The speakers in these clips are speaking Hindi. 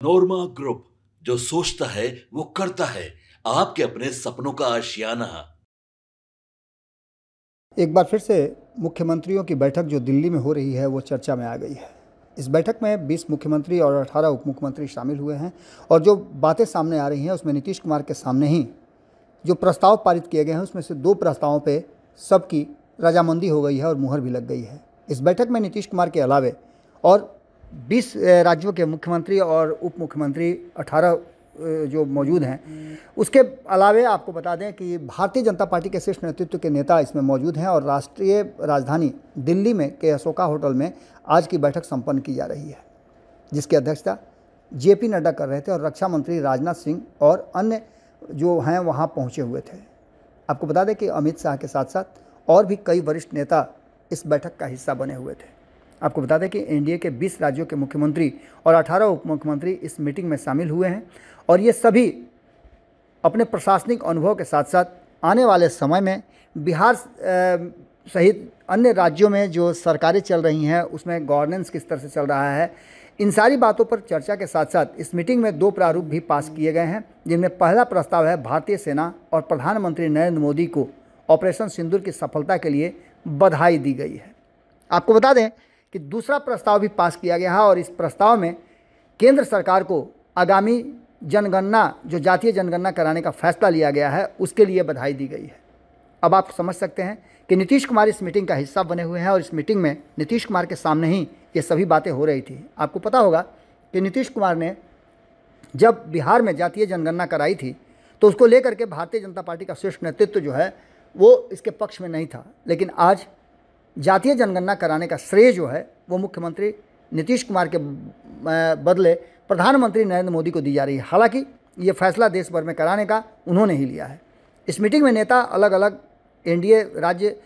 नोरमा ग्रुप, जो सोचता है वो करता है। आपके अपने सपनों का आशियाना। एक बार फिर से मुख्यमंत्रियों की बैठक जो दिल्ली में हो रही है वो चर्चा में आ गई है। इस बैठक में 20 मुख्यमंत्री और 18 उप मुख्यमंत्री शामिल हुए हैं और जो बातें सामने आ रही हैं उसमें नीतीश कुमार के सामने ही जो प्रस्ताव पारित किए गए हैं उसमें से 2 प्रस्तावों पे सबकी रजामंदी हो गई है और मुहर भी लग गई है। इस बैठक में नीतीश कुमार के अलावे और 20 राज्यों के मुख्यमंत्री और उप मुख्यमंत्री 18 जो मौजूद हैं, उसके अलावे आपको बता दें कि भारतीय जनता पार्टी के शीर्ष नेतृत्व के नेता इसमें मौजूद हैं और राष्ट्रीय राजधानी दिल्ली में के अशोका होटल में आज की बैठक संपन्न की जा रही है, जिसकी अध्यक्षता जेपी नड्डा कर रहे थे और रक्षा मंत्री राजनाथ सिंह और अन्य जो हैं वहाँ पहुँचे हुए थे। आपको बता दें कि अमित शाह के साथ साथ और भी कई वरिष्ठ नेता इस बैठक का हिस्सा बने हुए थे। आपको बता दें कि एनडीए के 20 राज्यों के मुख्यमंत्री और 18 उप मुख्यमंत्री इस मीटिंग में शामिल हुए हैं और ये सभी अपने प्रशासनिक अनुभव के साथ साथ आने वाले समय में बिहार सहित अन्य राज्यों में जो सरकारें चल रही हैं उसमें गवर्नेंस किस तरह से चल रहा है, इन सारी बातों पर चर्चा के साथ साथ इस मीटिंग में 2 प्रारूप भी पास किए गए हैं, जिनमें पहला प्रस्ताव है भारतीय सेना और प्रधानमंत्री नरेंद्र मोदी को ऑपरेशन सिंदूर की सफलता के लिए बधाई दी गई है। आपको बता दें कि दूसरा प्रस्ताव भी पास किया गया है और इस प्रस्ताव में केंद्र सरकार को आगामी जनगणना, जो जातीय जनगणना कराने का फैसला लिया गया है, उसके लिए बधाई दी गई है। अब आप समझ सकते हैं कि नीतीश कुमार इस मीटिंग का हिस्सा बने हुए हैं और इस मीटिंग में नीतीश कुमार के सामने ही ये सभी बातें हो रही थी। आपको पता होगा कि नीतीश कुमार ने जब बिहार में जातीय जनगणना कराई थी तो उसको लेकर के भारतीय जनता पार्टी का शीर्ष नेतृत्व जो है वो इसके पक्ष में नहीं था, लेकिन आज जातीय जनगणना कराने का श्रेय जो है वो मुख्यमंत्री नीतीश कुमार के बदले प्रधानमंत्री नरेंद्र मोदी को दी जा रही है। हालांकि ये फैसला देश भर में कराने का उन्होंने ही लिया है। इस मीटिंग में नेता अलग अलग एनडीए राज्य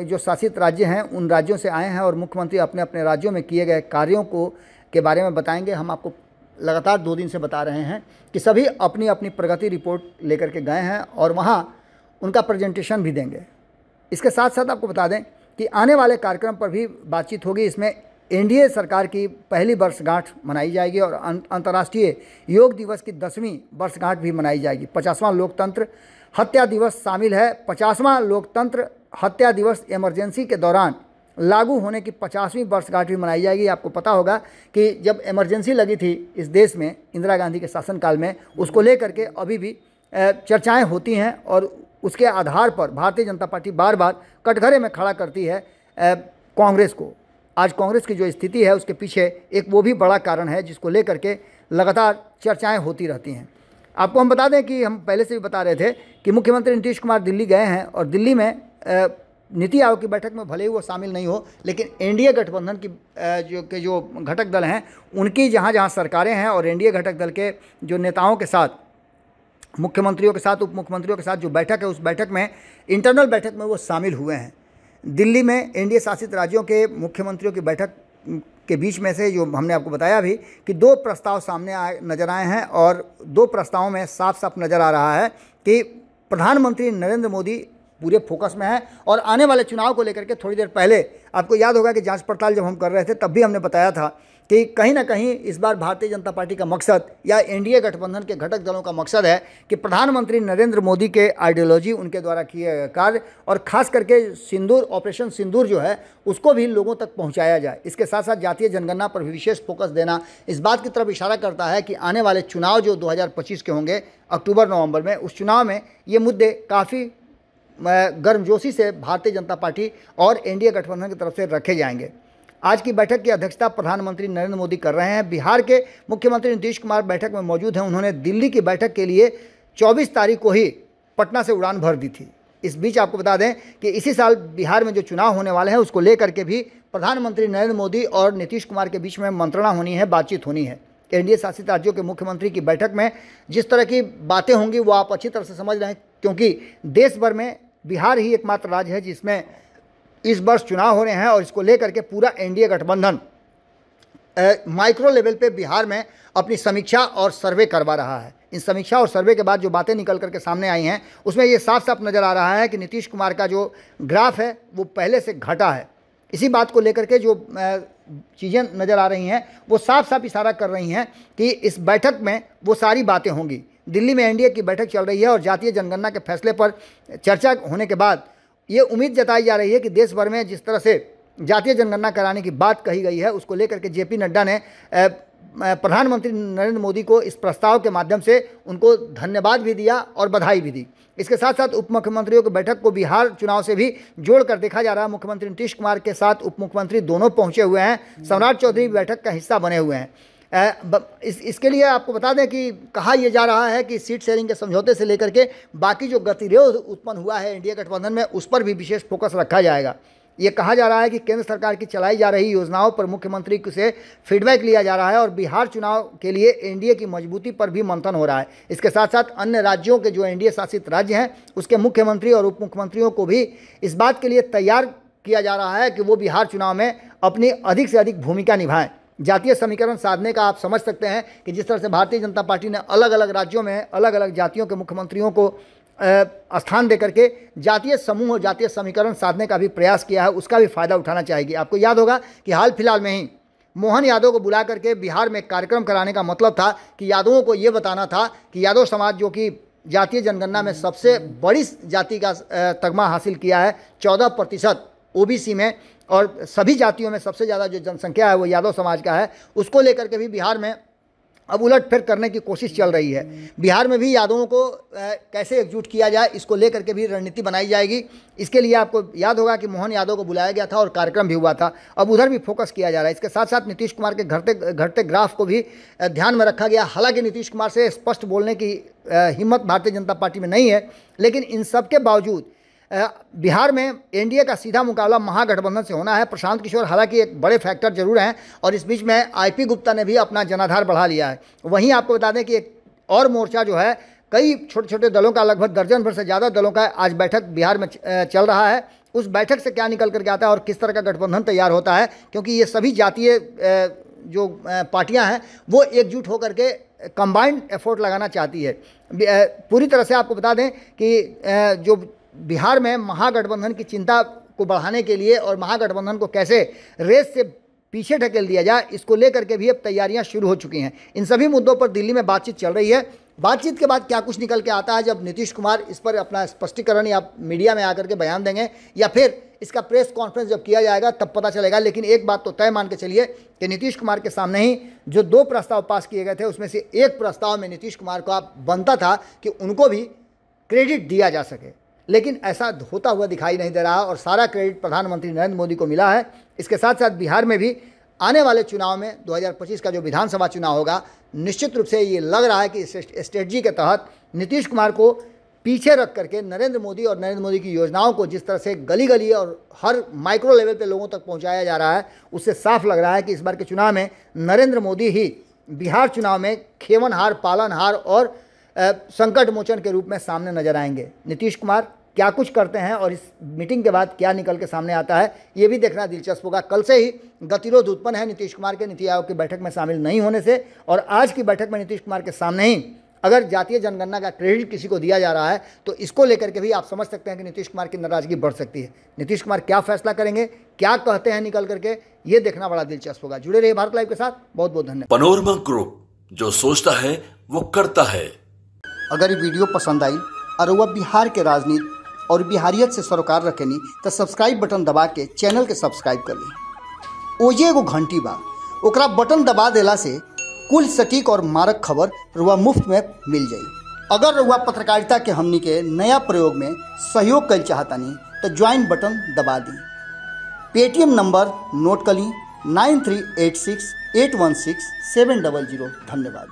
जो शासित राज्य हैं उन राज्यों से आए हैं और मुख्यमंत्री अपने अपने राज्यों में किए गए कार्यों को के बारे में बताएंगे। हम आपको लगातार 2 दिन से बता रहे हैं कि सभी अपनी अपनी प्रगति रिपोर्ट लेकर के गए हैं और वहाँ उनका प्रेजेंटेशन भी देंगे। इसके साथ साथ आपको बता दें कि आने वाले कार्यक्रम पर भी बातचीत होगी। इसमें एनडीए सरकार की पहली वर्षगांठ मनाई जाएगी और अंतर्राष्ट्रीय योग दिवस की 10वीं वर्षगांठ भी मनाई जाएगी। 50वां लोकतंत्र हत्या दिवस शामिल है। 50वां लोकतंत्र हत्या दिवस इमरजेंसी के दौरान लागू होने की 50वीं वर्षगांठ भी मनाई जाएगी। आपको पता होगा कि जब इमरजेंसी लगी थी इस देश में इंदिरा गांधी के शासनकाल में, उसको लेकर के अभी भी चर्चाएँ होती हैं और उसके आधार पर भारतीय जनता पार्टी बार बार कटघरे में खड़ा करती है कांग्रेस को। आज कांग्रेस की जो स्थिति है उसके पीछे एक वो भी बड़ा कारण है जिसको लेकर के लगातार चर्चाएं होती रहती हैं। आपको हम बता दें कि हम पहले से भी बता रहे थे कि मुख्यमंत्री नीतीश कुमार दिल्ली गए हैं और दिल्ली में नीति आयोग की बैठक में भले ही वो शामिल नहीं हो, लेकिन एनडीए गठबंधन की जो घटक दल हैं उनकी जहाँ जहाँ सरकारें हैं और एनडीए घटक दल के जो नेताओं के साथ, मुख्यमंत्रियों के साथ, उप मुख्यमंत्रियों के साथ जो बैठक है उस बैठक में, इंटरनल बैठक में वो शामिल हुए हैं। दिल्ली में एनडीए शासित राज्यों के मुख्यमंत्रियों की बैठक के बीच में से जो हमने आपको बताया भी कि 2 प्रस्ताव सामने नजर आए हैं और 2 प्रस्तावों में साफ साफ नज़र आ रहा है कि प्रधानमंत्री नरेंद्र मोदी पूरे फोकस में है। और आने वाले चुनाव को लेकर के थोड़ी देर पहले आपको याद होगा कि जांच पड़ताल जब हम कर रहे थे तब भी हमने बताया था कि कहीं ना कहीं इस बार भारतीय जनता पार्टी का मकसद या एनडीए गठबंधन के घटक दलों का मकसद है कि प्रधानमंत्री नरेंद्र मोदी के आइडियोलॉजी, उनके द्वारा किए गए कार्य और खास करके सिंदूर, ऑपरेशन सिंदूर जो है उसको भी लोगों तक पहुंचाया जाए। इसके साथ साथ जातीय जनगणना पर भी विशेष फोकस देना इस बात की तरफ इशारा करता है कि आने वाले चुनाव जो 2025 के होंगे अक्टूबर-नवंबर में, उस चुनाव में ये मुद्दे काफ़ी गर्मजोशी से भारतीय जनता पार्टी और एनडीए गठबंधन की तरफ से रखे जाएंगे। आज की बैठक की अध्यक्षता प्रधानमंत्री नरेंद्र मोदी कर रहे हैं। बिहार के मुख्यमंत्री नीतीश कुमार बैठक में मौजूद हैं। उन्होंने दिल्ली की बैठक के लिए 24 तारीख को ही पटना से उड़ान भर दी थी। इस बीच आपको बता दें कि इसी साल बिहार में जो चुनाव होने वाले हैं उसको लेकर के भी प्रधानमंत्री नरेंद्र मोदी और नीतीश कुमार के बीच में मंत्रणा होनी है, बातचीत होनी है। एनडीए शासित राज्यों के मुख्यमंत्री की बैठक में जिस तरह की बातें होंगी वो आप अच्छी तरह से समझ रहे हैं, क्योंकि देश भर में बिहार ही एकमात्र राज्य है जिसमें इस वर्ष चुनाव हो रहे हैं और इसको लेकर के पूरा एनडीए गठबंधन माइक्रो लेवल पे बिहार में अपनी समीक्षा और सर्वे करवा रहा है। इन समीक्षा और सर्वे के बाद जो बातें निकल करके सामने आई हैं उसमें ये साफ साफ नज़र आ रहा है कि नीतीश कुमार का जो ग्राफ है वो पहले से घटा है। इसी बात को लेकर के जो चीज़ें नज़र आ रही हैं वो साफ साफ इशारा कर रही हैं कि इस बैठक में वो सारी बातें होंगी। दिल्ली में एनडीए की बैठक चल रही है और जातीय जनगणना के फैसले पर चर्चा होने के बाद ये उम्मीद जताई जा रही है कि देश भर में जिस तरह से जातीय जनगणना कराने की बात कही गई है उसको लेकर के जेपी नड्डा ने प्रधानमंत्री नरेंद्र मोदी को इस प्रस्ताव के माध्यम से उनको धन्यवाद भी दिया और बधाई भी दी। इसके साथ साथ उप मुख्यमंत्रियों की बैठक को बिहार चुनाव से भी जोड़कर देखा जा रहा है। मुख्यमंत्री नीतीश कुमार के साथ उप मुख्यमंत्री दोनों पहुंचे हुए हैं। सम्राट चौधरी बैठक का हिस्सा बने हुए हैं। इसके लिए आपको बता दें कि कहा यह जा रहा है कि सीट शेयरिंग के समझौते से लेकर के बाकी जो गतिरोध उत्पन्न हुआ है इंडिया गठबंधन में उस पर भी विशेष फोकस रखा जाएगा। ये कहा जा रहा है कि केंद्र सरकार की चलाई जा रही योजनाओं पर मुख्यमंत्री से फीडबैक लिया जा रहा है और बिहार चुनाव के लिए एनडीए की मजबूती पर भी मंथन हो रहा है। इसके साथ साथ अन्य राज्यों के जो एनडीए शासित राज्य हैं उसके मुख्यमंत्री और उप मुख्यमंत्रियों को भी इस बात के लिए तैयार किया जा रहा है कि वो बिहार चुनाव में अपनी अधिक से अधिक भूमिका निभाएं। जातीय समीकरण साधने का आप समझ सकते हैं कि जिस तरह से भारतीय जनता पार्टी ने अलग अलग राज्यों में अलग अलग जातियों के मुख्यमंत्रियों को स्थान देकर के जातीय समूह और जातीय समीकरण साधने का भी प्रयास किया है, उसका भी फायदा उठाना चाहेगी। आपको याद होगा कि हाल फिलहाल में ही मोहन यादव को बुला करके बिहार में कार्यक्रम कराने का मतलब था कि यादवों को ये बताना था कि यादव समाज जो कि जातीय जनगणना में सबसे बड़ी जाति का तगमा हासिल किया है 14% ओबीसी में और सभी जातियों में सबसे ज़्यादा जो जनसंख्या है वो यादव समाज का है, उसको लेकर के भी बिहार में अब उलटफेर करने की कोशिश चल रही है। बिहार में भी यादवों को कैसे एकजुट किया जाए इसको लेकर के भी रणनीति बनाई जाएगी। इसके लिए आपको याद होगा कि मोहन यादव को बुलाया गया था और कार्यक्रम भी हुआ था। अब उधर भी फोकस किया जा रहा है। इसके साथ साथ नीतीश कुमार के घटते ग्राफ को भी ध्यान में रखा गया। हालांकि नीतीश कुमार से स्पष्ट बोलने की हिम्मत भारतीय जनता पार्टी में नहीं है, लेकिन इन सब के बावजूद बिहार में एनडीए का सीधा मुकाबला महागठबंधन से होना है। प्रशांत किशोर हालांकि एक बड़े फैक्टर जरूर हैं और इस बीच में आईपी गुप्ता ने भी अपना जनाधार बढ़ा लिया है। वहीं आपको बता दें कि एक और मोर्चा जो है कई छोटे छोटे दलों का लगभग दर्जन भर से ज़्यादा दलों का आज बैठक बिहार में चल रहा है। उस बैठक से क्या निकल करके आता है और किस तरह का गठबंधन तैयार होता है, क्योंकि ये सभी जातीय जो पार्टियां हैं वो एकजुट होकर के कंबाइंड एफर्ट लगाना चाहती है। पूरी तरह से आपको बता दें कि जो बिहार में महागठबंधन की चिंता को बढ़ाने के लिए और महागठबंधन को कैसे रेस से पीछे ढकेल दिया जाए इसको लेकर के भी अब तैयारियां शुरू हो चुकी हैं। इन सभी मुद्दों पर दिल्ली में बातचीत चल रही है। बातचीत के बाद क्या कुछ निकल के आता है, जब नीतीश कुमार इस पर अपना स्पष्टीकरण या मीडिया में आकर के बयान देंगे या फिर इसका प्रेस कॉन्फ्रेंस जब किया जाएगा तब पता चलेगा। लेकिन एक बात तो तय मान के चलिए कि नीतीश कुमार के सामने ही जो 2 प्रस्ताव पास किए गए थे उसमें से एक प्रस्ताव में नीतीश कुमार को आप बनता था कि उनको भी क्रेडिट दिया जा सके, लेकिन ऐसा होता हुआ दिखाई नहीं दे रहा और सारा क्रेडिट प्रधानमंत्री नरेंद्र मोदी को मिला है। इसके साथ साथ बिहार में भी आने वाले चुनाव में 2025 का जो विधानसभा चुनाव होगा, निश्चित रूप से ये लग रहा है कि इस स्ट्रेटजी के तहत नीतीश कुमार को पीछे रख करके नरेंद्र मोदी और नरेंद्र मोदी की योजनाओं को जिस तरह से गली गली और हर माइक्रो लेवल पे लोगों तक पहुंचाया जा रहा है, उससे साफ लग रहा है कि इस बार के चुनाव में नरेंद्र मोदी ही बिहार चुनाव में खेवनहार, पालनहार और संकट मोचन के रूप में सामने नजर आएंगे। नीतीश कुमार क्या कुछ करते हैं और इस मीटिंग के बाद क्या निकल के सामने आता है ये भी देखना दिलचस्प होगा। कल से ही गतिरोध उत्पन्न है नीतीश कुमार के नीति आयोग की बैठक में शामिल नहीं होने से, और आज की बैठक में नीतीश कुमार के सामने ही अगर जातीय जनगणना का क्रेडिट किसी को दिया जा रहा है तो इसको लेकर के भी आप समझ सकते हैं कि नीतीश कुमार की नाराजगी बढ़ सकती है। नीतीश कुमार क्या फैसला करेंगे, क्या कहते हैं निकल करके, ये देखना बड़ा दिलचस्प होगा। जुड़े रहिए भारत लाइव के साथ। बहुत बहुत धन्यवाद। पनोरमा ग्रुप, जो सोचता है वो करता है। अगर ये वीडियो पसंद आई और वह बिहार के राजनीति और बिहारियत से सरोकार रखेनी तो सब्सक्राइब बटन दबा के चैनल के सब्सक्राइब कर ली। ओजे एगो घंटी बा, ओकरा बटन दबा देला से कुल सटीक और मारक खबर रुआ मुफ्त में मिल जाई। अगर रुआ पत्रकारिता के हमनी के नया प्रयोग में सहयोग कर चाहतानी तो ज्वाइन बटन दबा दी। पेटीएम नंबर नोट कर ली 9386816700। धन्यवाद।